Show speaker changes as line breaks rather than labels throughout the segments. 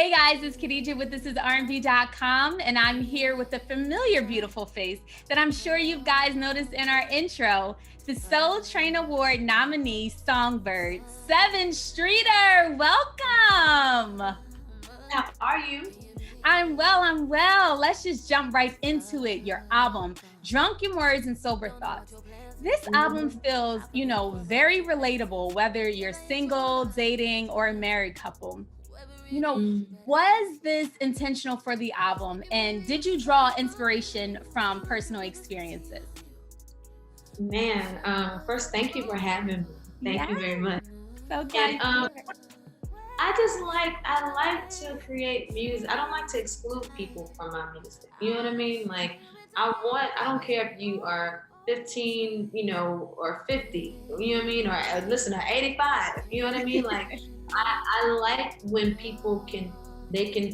Hey guys, it's Kadeja with ThisIsRnB.com, and I'm here with a familiar, beautiful face that I'm sure you guys noticed in our intro, the Soul Train Award nominee songbird, Sevyn Streeter. Welcome.
How are you?
I'm well. Let's just jump right into it. Your album, Drunken Wordz Sober Thoughtz. This album feels, very relatable, whether you're single, dating, or a married couple. Was this intentional for the album? And did you draw inspiration from personal experiences?
Man, first, thank you for having me. Thank you very much.
So good.
I like to create music. I don't like to exclude people from my music. You know what I mean? Like, I don't care if you are 15, or 50, you know what I mean? Or listen, or 85, you know what I mean? Like, I like when people can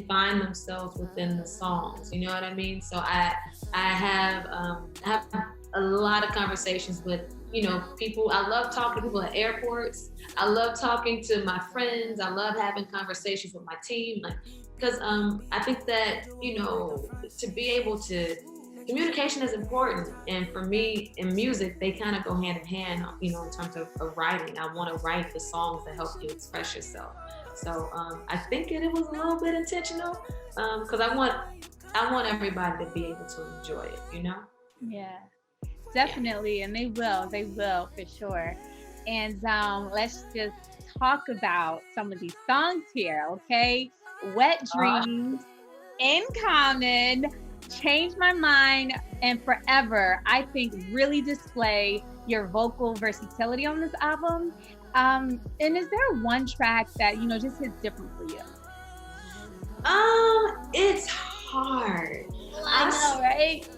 find themselves within the songs, you know what I mean? So I have a lot of conversations with, people. I love talking to people at airports. I love talking to my friends. I love having conversations with my team, because I think that, to be able to, communication is important. And for me, in music, they kind of go hand in hand, in terms of writing. I want to write the songs that help you express yourself. So I think it was a little bit intentional, because I want everybody to be able to enjoy it,
Yeah, definitely. Yeah. And they will for sure. And let's just talk about some of these songs here, okay? Wet Dreams, In Common, Change My Mind, and Forever, I think really display your vocal versatility on this album. And is there one track that, just hits different for you?
It's hard.
I know, right?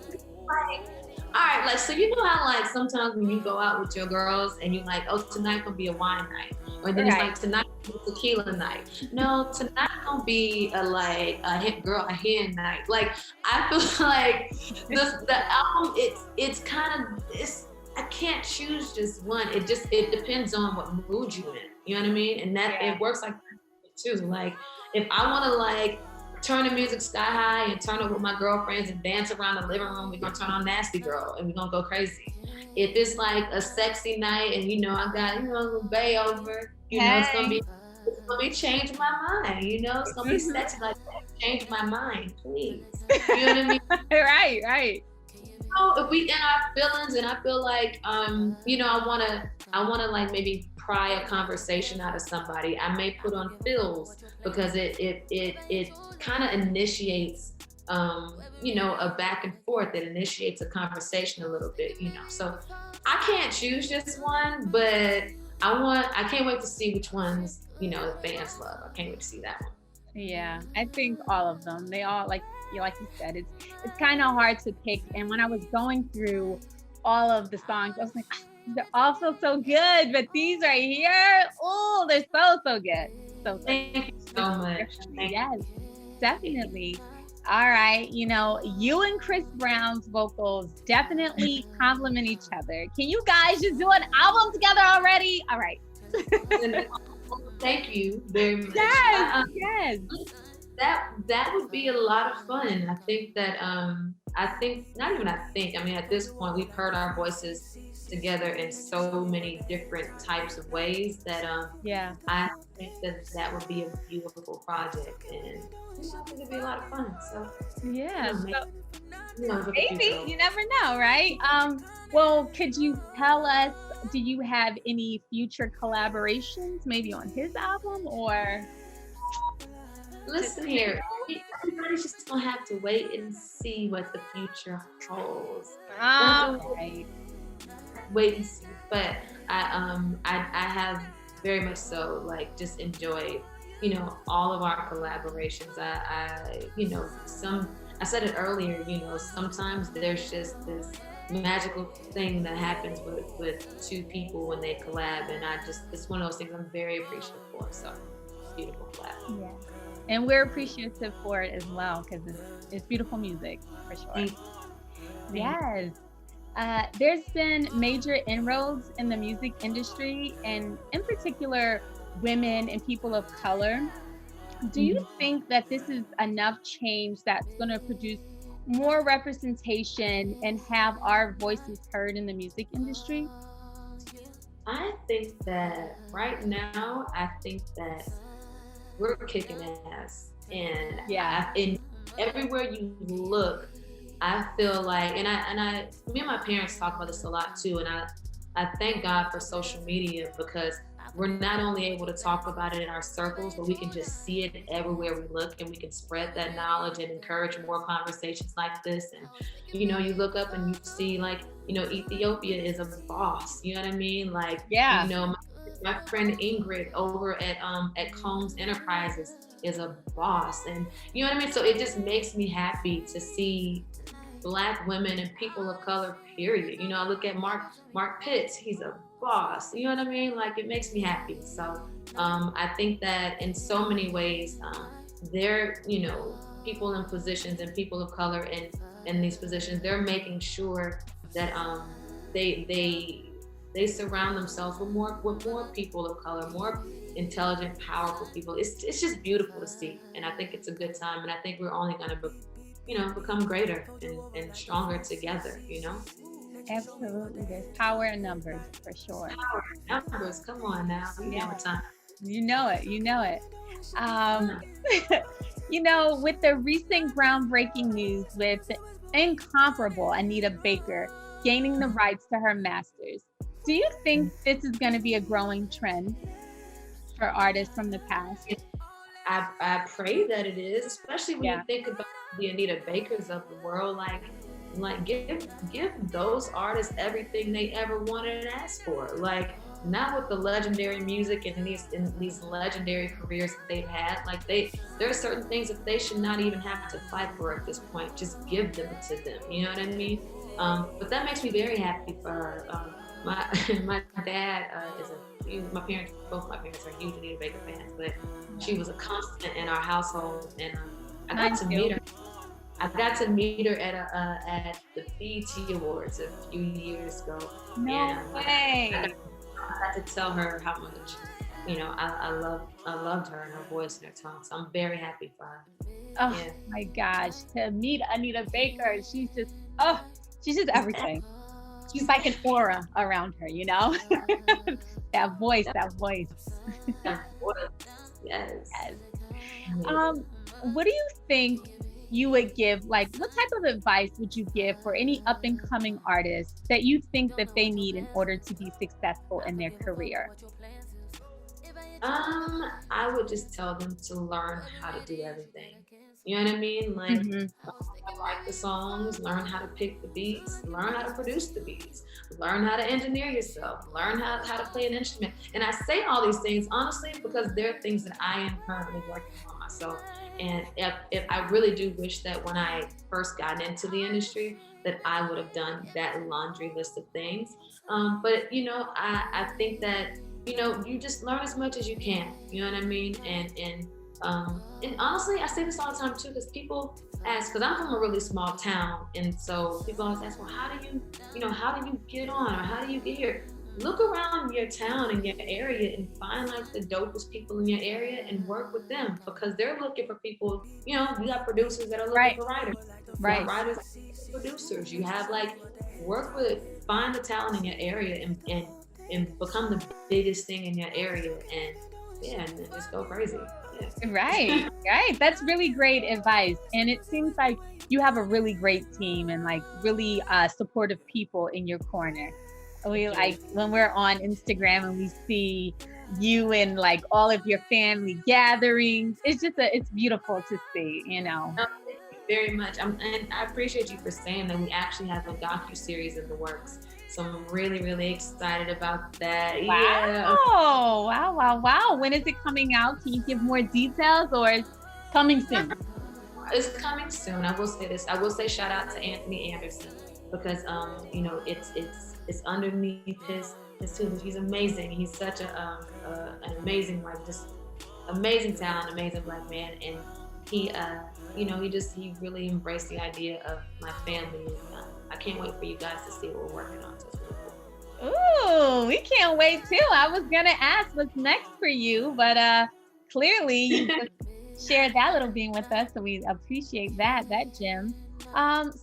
All right, so how sometimes when you go out with your girls and you're like, oh, tonight gonna be a wine night, or then right. It's like tonight a tequila night. No, tonight gonna be a hen night. Like, I feel like the album, I can't choose just one. It depends on what mood you in. You know what I mean? And that it works like that too. Like, if I want to turn the music sky high and turn up with my girlfriends and dance around the living room, we're gonna turn on Nasty Girl and we're gonna go crazy. If it's like a sexy night and I got a little bae over, it's gonna be Change My Mind. It's gonna be sexy like that. Change my mind, please. You know what I mean?
Right.
If we in our feelings, and I feel like I wanna maybe pry a conversation out of somebody, I may put on Feels, because it kind of initiates a back and forth. It initiates a conversation a little bit, So I can't choose just one, but I can't wait to see which ones the fans love. I can't wait to see that one.
Yeah, I think all of them. They all, like you said, it's kind of hard to pick. And when I was going through all of the songs, I was like, they're all so good, but these right here, oh, they're so good. So
thank you so much.
Yes, definitely. All right, you and Chris Brown's vocals definitely complement each other. Can you guys just do an album together already? All right.
Thank you very much.
Yes.
That would be a lot of fun. I think that at this point, we've heard our voices together in so many different types of ways that I think that would be a beautiful project, and I think it'd be a lot of fun. So
maybe you never know, right? Well, could you tell us, do you have any future collaborations maybe on his album, or?
Listen here, everybody's just gonna have to wait and see what the future holds.
Right.
Wait and see. But I have very much so just enjoyed, all of our collaborations. I said it earlier, sometimes there's just this magical thing that happens with two people when they collab, and it's one of those things I'm very appreciative for. So beautiful collab.
Yeah. And we're appreciative for it as well, because it's beautiful music, for sure. Yes. There's been major inroads in the music industry, and in particular, women and people of color Do you think that this is enough change that's going to produce more representation and have our voices heard in the music industry?
I think that right now, I think that we're kicking ass, and
Yeah.
in everywhere you look, I feel like, me and my parents talk about this a lot too, and I thank God for social media because we're not only able to talk about it in our circles, but we can just see it everywhere we look, and we can spread that knowledge and encourage more conversations like this. And you look up and you see, like, Ethiopia is a boss. You know what I mean? Like,
Yeah.
my friend Ingrid over at Combs Enterprises is a boss, and you know what I mean. So it just makes me happy to see Black women and people of color, period. I look at Mark Pitts, he's a boss. You know what I mean? Like, it makes me happy. So I think that in so many ways, they're, people in positions and people of color in these positions, they're making sure that they surround themselves with more people of color, more intelligent, powerful people. It's just beautiful to see, and I think it's a good time, and I think we're only going to become greater and stronger together.
Absolutely. There's power in numbers for sure.
Power in numbers. Come on now.
Yeah.
Time.
You know it. With the recent groundbreaking news with the incomparable Anita Baker gaining the rights to her masters, do you think this is going to be a growing trend for artists from the past?
I pray that it is, especially when you think about the Anita Bakers of the world. Like give those artists everything they ever wanted and asked for. Like, not with the legendary music and these legendary careers that they've had. Like, there are certain things that they should not even have to fight for at this point. Just give them to them. You know what I mean? But that makes me very happy for her. My dad both my parents are huge Anita Baker fans, but she was a constant in our household, and I got to meet her. I got to meet her at the BET Awards a few years ago.
No way.
I got to tell her how much, I loved her and her voice and her tone. So I'm very happy for her.
Oh my gosh, to meet Anita Baker, she's just everything. She's like an aura around her, that voice.
Yes.
What do you think you would give, like, what type of advice would you give for any up and coming artists that you think that they need in order to be successful in their career?
I would just tell them to learn how to do everything. You know what I mean? Like, write the songs, learn how to pick the beats, learn how to produce the beats, learn how to engineer yourself, learn how to play an instrument. And I say all these things honestly because they're things that I am currently working on myself. And if I really do wish that when I first got into the industry that I would have done that laundry list of things. But I think that you just learn as much as you can. You know what I mean? And honestly, I say this all the time too, because people ask, because I'm from a really small town, and so people always ask, well, how do you get on, or how do you get here? Look around your town and your area and find like the dopest people in your area and work with them, because they're looking for people. You got producers that are looking for writers.
Right.
Writers, producers. You have find the talent in your area and become the biggest thing in your area, and just go crazy. Yeah.
Right. That's really great advice. And it seems like you have a really great team and like really supportive people in your corner. Like when we're on Instagram and we see you and like all of your family gatherings, it's beautiful to see,
No, thank you very much. And I appreciate you for saying that we actually have a docu-series in the works. So I'm really, really excited about that.
Wow.
Yeah.
Wow. When is it coming out? Can you give more details, or is it coming soon?
It's coming soon. I will say this. I will say shout out to Anthony Anderson, because it's underneath his tutelage. He's amazing. He's such an amazing, just amazing talent, amazing Black man, and he he really embraced the idea of my family. I can't wait for you guys to see what we're working on. So it's really
Ooh,
cool.
we can't wait too. I was gonna ask what's next for you, but clearly you just shared that little being with us. So we appreciate that gem.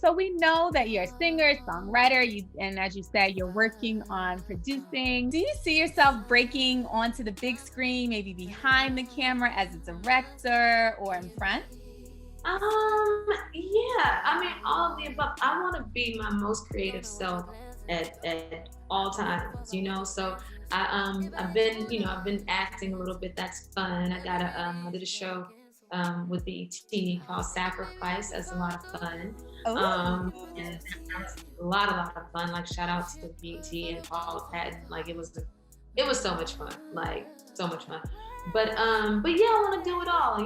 So we know that you're a singer, songwriter, and as you said, you're working on producing. Do you see yourself breaking onto the big screen, maybe behind the camera as a director or in front?
Yeah, I mean, all of the above. I want to be my most creative self at all times, so I've been acting a little bit. That's fun. I did a show with BET called Sacrifice. That's a lot of fun. And that's a lot of fun. Like, shout out to BET and Paul Patton. Like, it was so much fun. Like, so much fun. But yeah, I want to do it all.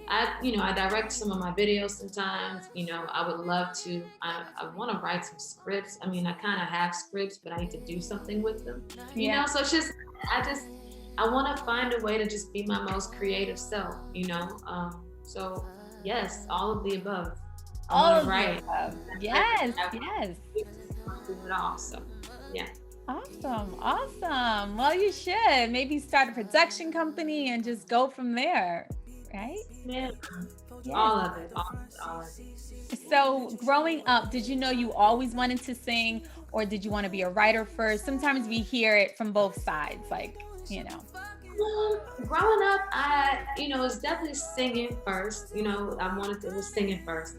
I direct some of my videos sometimes. I would love to. I want to write some scripts. I mean, I kind of have scripts, but I need to do something with them. So it's just, I want to find a way to just be my most creative self. So yes, all of the above.
All of the above. Yes.
Do it all. So yeah.
Awesome. Well, you should maybe start a production company and just go from there, right?
Yeah. Yes. All of it.
So growing up, did you know you always wanted to sing, or did you want to be a writer first? Sometimes we hear it from both sides, like,
growing up, it was definitely singing first. It was singing first.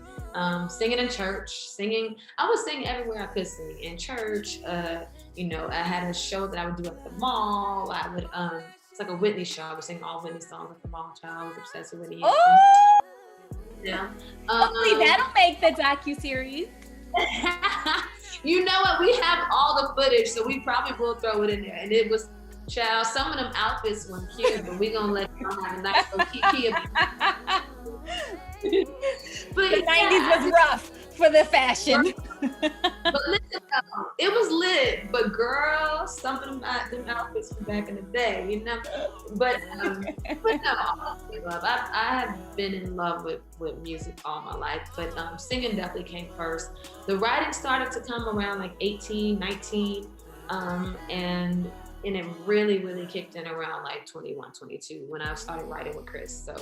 Singing in church, I would sing everywhere I could sing. In church, I had a show that I would do at the mall. I would, it's like a Whitney show. I would sing all Whitney songs at the mall. I was obsessed with Whitney.
Oh!
Yeah.
Hopefully that'll make the docuseries.
You know what? We have all the footage, so we probably will throw it in there. And it was, child, some of them outfits weren't cute, but we're going to let y'all have a nice little kiki.
But the 90s was rough for the fashion.
But listen, it was lit. But girl, some of them outfits from back in the day, But no, I have been in love with music all my life. But singing definitely came first. The writing started to come around like 18, 19, and it really, really kicked in around like 21, 22 when I started writing with Chris. So,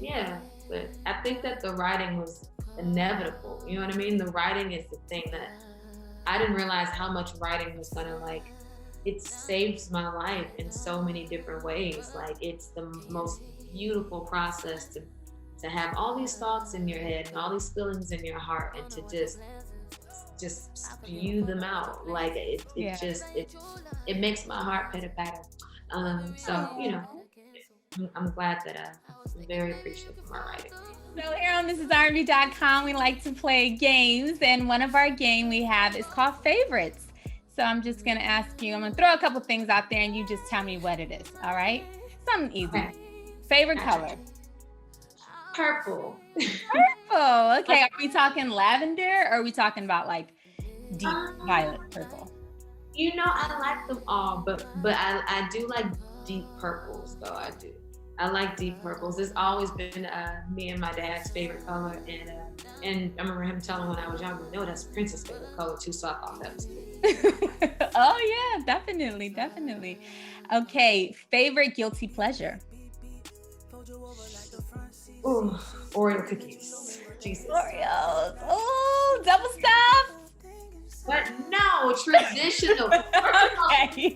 yeah, but I think that the writing was inevitable. You know what I mean? The writing is the thing that I didn't realize how much writing was gonna, it saves my life in so many different ways. Like, it's the most beautiful process to have all these thoughts in your head and all these feelings in your heart, and to just spew them out. Like, it makes my heart pitter patter. So, I'm glad that I'm very appreciative of my writing.
So here on ThisIsRnB.com, we like to play games, and one of our game we have is called Favorites. So I'm just going to ask you, I'm going to throw a couple things out there and you just tell me what it is, all right? Something easy. Okay. Favorite color?
Purple.
Purple. Okay, are we talking lavender, or are we talking about like deep violet purple?
I like them all, but I do like deep purples, though. I like deep purples. It's always been me and my dad's favorite color, and I remember him telling when I was younger, no, that's Prince's favorite color too, so I thought that was cool.
Oh yeah, definitely. Okay, favorite guilty pleasure?
Ooh, Oreo cookies. Jesus.
Oreos. Oh, double stuff.
But no, traditional.
Okay.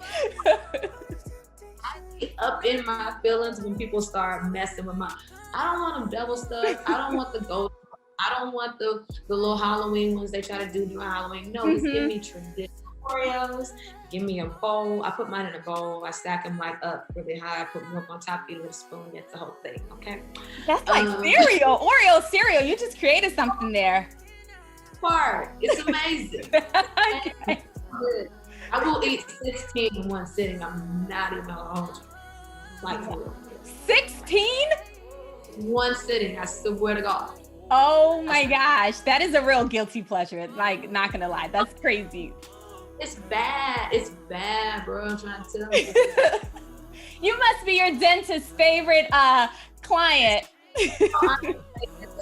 I get up in my feelings when people start messing with I don't want them double stuffed. I don't want the gold. I don't want the little Halloween ones they try to do during Halloween. No, just give me traditional Oreos. Give me a bowl. I put mine in a bowl. I stack them up really high. I put milk on top, eat it with a spoon. That's the whole thing, okay?
That's like cereal. Oreo cereal. You just created something there.
It's amazing. Okay. I will eat 16 in one sitting. I'm not even gonna hold you.
16?
One sitting, I swear to God.
Oh my gosh, that is a real guilty pleasure. Like, not gonna lie, that's crazy.
It's bad, bro. I'm trying to tell you.
You must be your dentist's favorite client.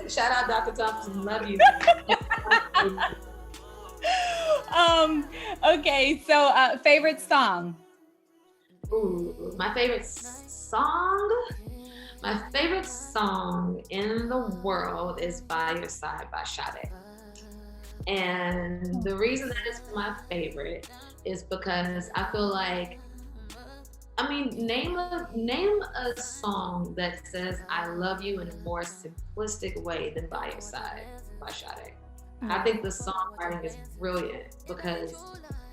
Shout out Dr. Thompson, love you.
Okay, so favorite song?
Ooh, my favorite song? My favorite song in the world is By Your Side by Sade. And the reason that it's my favorite is because I feel like, I mean, name a song that says I love you in a more simplistic way than By Your Side by Sade. I think the songwriting is brilliant because,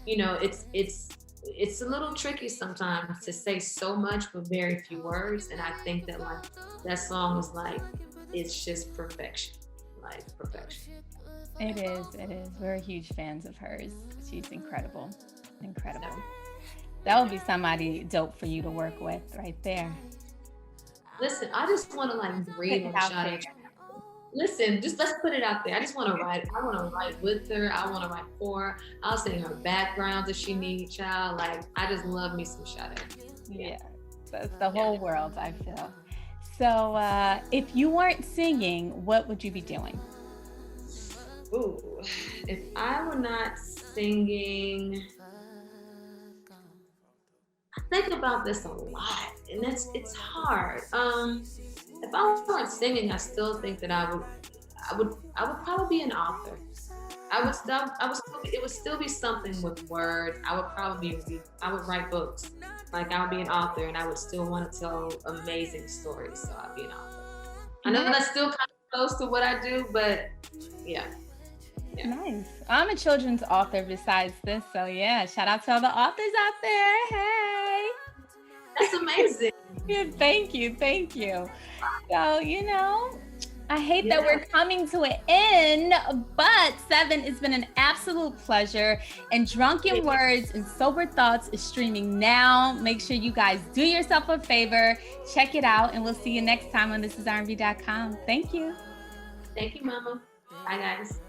you know, it's a little tricky sometimes to say so much with very few words, and I think that like that song is like, it's just perfection, like perfection.
It is. We're huge fans of hers. She's incredible. That would be somebody dope for you to work with right there.
Listen, I just want to like breathe on Sade. Listen, just let's put it out there. I just want to write. I want to write with her. I want to write for her. I'll sing her backgrounds if she needs, child. Like, I just love me some Sade.
Yeah, that's the whole world, I feel. So if you weren't singing, what would you be doing?
Ooh, if I were not singing, I think about this a lot, and it's hard. If I weren't singing, I still think that I would probably be an author. It would still be something with words. I would write books. Like, I would be an author, and I would still want to tell amazing stories. So I'd be an author. I know that's still kind of close to what I do, but yeah.
Nice. I'm a children's author besides this, so yeah. Shout out to all the authors out there. Hey.
That's amazing.
Yeah, thank you. So, you know, I hate that we're coming to an end, but Sevyn, it's been an absolute pleasure. And Drunken Wordz Sober Thoughtz is streaming now. Make sure you guys do yourself a favor, check it out, and we'll see you next time on ThisIsRnB.com. Thank you.
Thank you, Mama. Bye, guys.